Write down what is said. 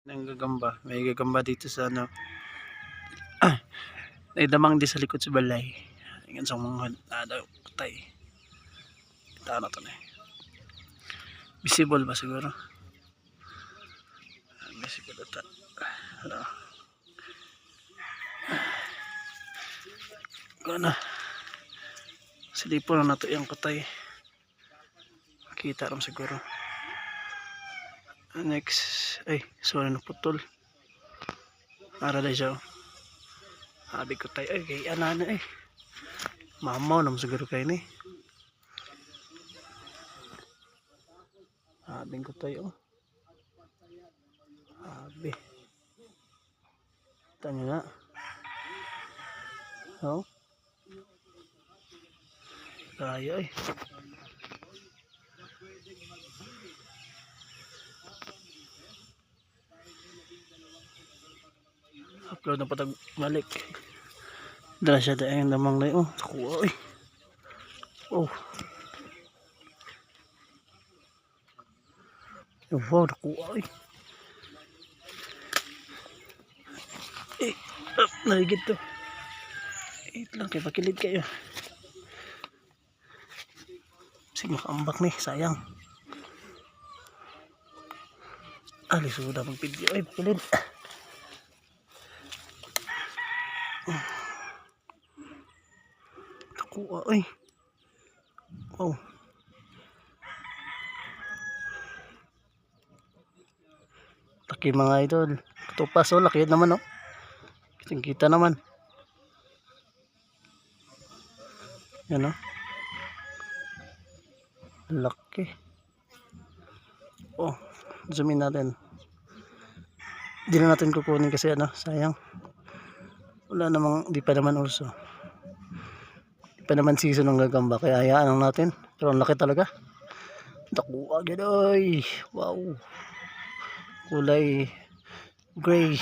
ng gagamba. May gagamba dito sa ano. May damang di sa likod sa balay. Ingan sa mga patay. Kita na to na. Visible ba siguro? Visible ata. Ano? Gana. Silipo na nato yung patay. Kita ram siguro. Next. Ay, sorry na putol. Para na siya. Sabi ko tayo, ay kay anana eh. Mamaw naman siguro kayo ni. Sabi ko tayo. Sabi. Tanya nga. Oh. Kaya eh. Upload na patag balik. Dala siya dahil lamang na yun. Kuha eh. Oh. Wow, nakuha eh. Eh, nahigit to. Wait lang, kaya pakilid kayo. Sige, makaambak nih, sayang. Alis, sudah mag-video. Ay, pakilid. Nakuha eh. Wow. Laki mga idol. Tupas oh, laki naman oh. Kita naman. Yan oh. Laki. Oh, zoom in natin. Hindi na natin kukunin kasi ano, sayang. Wala namang, di pa naman uso. Di pa naman season ng gagamba, kaya hayaan lang natin. Pero ang laki talaga. Nakuha agad oy. Wow. Kulay gray.